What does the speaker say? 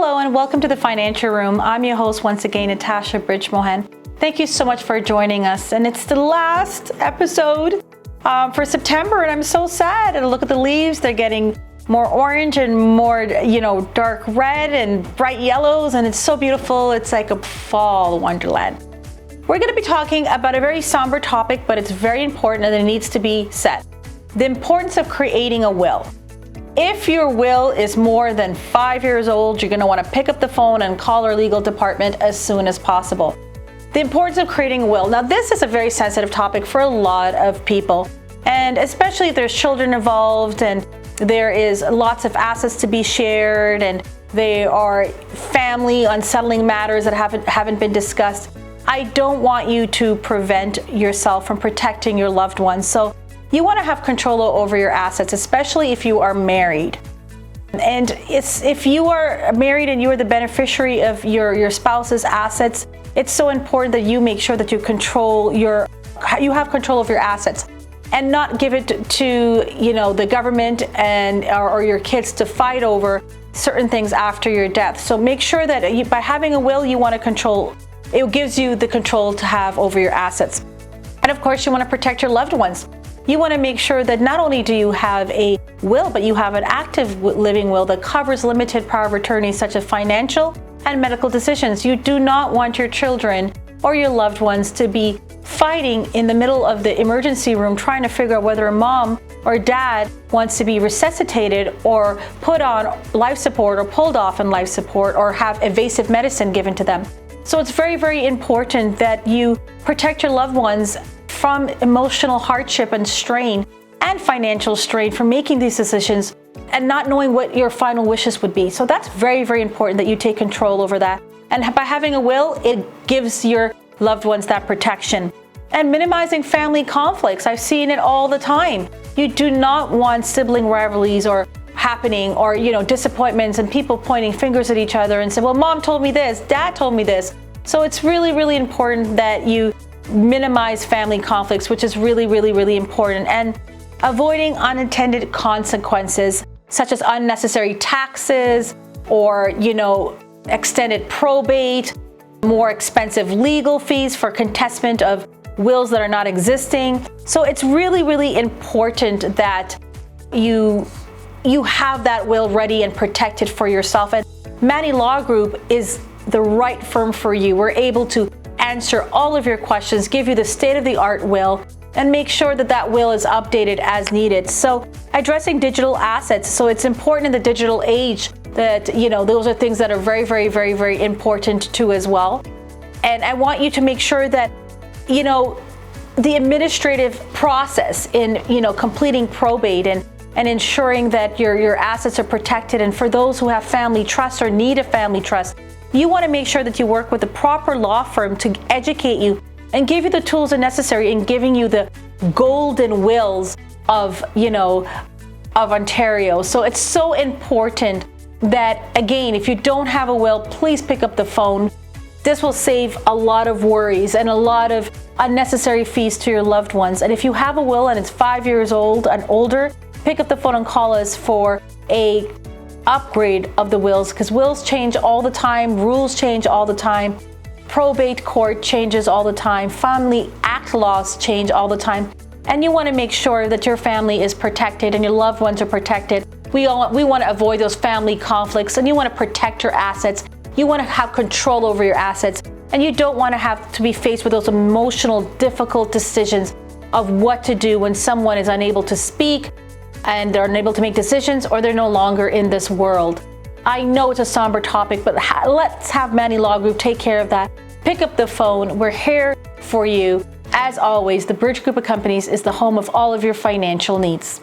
Hello and welcome to the Financial Room. I'm your host once again, Natasha Bridgmohan. Thank you so much for joining us. And it's the last episode for September, and I'm so sad. And look at the leaves; they're getting more orange and more, dark red and bright yellows, and it's so beautiful. It's like a fall wonderland. We're going to be talking about a very somber topic, but it's very important and it needs to be said. The importance of creating a will. If your will is more than 5 years old, you're going to want to pick up the phone and call our legal department as soon as possible. The importance of creating a will. Now, this is a very sensitive topic for a lot of people, and especially if there's children involved and there is lots of assets to be shared and there are family unsettling matters that haven't been discussed. I don't want you to prevent yourself from protecting your loved ones. So you want to have control over your assets, especially if you are married. And if you are married and you are the beneficiary of your spouse's assets, it's so important that you make sure that you have control of your assets and not give it to the government or your kids to fight over certain things after your death. So make sure that by having a will, you want to control. It gives you the control to have over your assets. And of course, you want to protect your loved ones. You want to make sure that not only do you have a will, but you have an active living will that covers limited power of attorney, such as financial and medical decisions. You do not want your children or your loved ones to be fighting in the middle of the emergency room trying to figure out whether a mom or dad wants to be resuscitated or put on life support or pulled off in life support or have evasive medicine given to them. So it's very, very important that you protect your loved ones from emotional hardship and strain and financial strain for making these decisions and not knowing what your final wishes would be. So that's very, very important that you take control over that. And by having a will, it gives your loved ones that protection. And minimizing family conflicts. I've seen it all the time. You do not want sibling rivalries or disappointments and people pointing fingers at each other and say, well, mom told me this, dad told me this. So it's really, really important that you minimize family conflicts, which is really, really, really important. And avoiding unintended consequences, such as unnecessary taxes or, extended probate, more expensive legal fees for contestment of wills that are not existing. So it's really, really important that you have that will ready and protected for yourself. And Manny Law Group is the right firm for you. We're able to answer all of your questions, give you the state-of-the-art will, and make sure that that will is updated as needed. So addressing digital assets. So it's important in the digital age that, those are things that are very, very, very, very important too as well. And I want you to make sure that, the administrative process in, completing probate and ensuring that your assets are protected. And for those who have family trust or need a family trust, you want to make sure that you work with the proper law firm to educate you and give you the tools necessary in giving you the golden wills of Ontario. So it's so important that, again, if you don't have a will, please pick up the phone. This will save a lot of worries and a lot of unnecessary fees to your loved ones. And if you have a will and it's 5 years old and older, pick up the phone and call us for a upgrade of the wills, because wills change all the time, rules change all the time, probate court changes all the time, family act laws change all the time, and you want to make sure that your family is protected and your loved ones are protected. We want to avoid those family conflicts, and you want to protect your assets. You want to have control over your assets, and you don't want to have to be faced with those emotional, difficult decisions of what to do when someone is unable to speak and they're unable to make decisions, or they're no longer in this world. I know it's a somber topic, but let's have Manny Law Group take care of that. Pick up the phone. We're here for you. As always, the BridgGroup of companies is the home of all of your financial needs.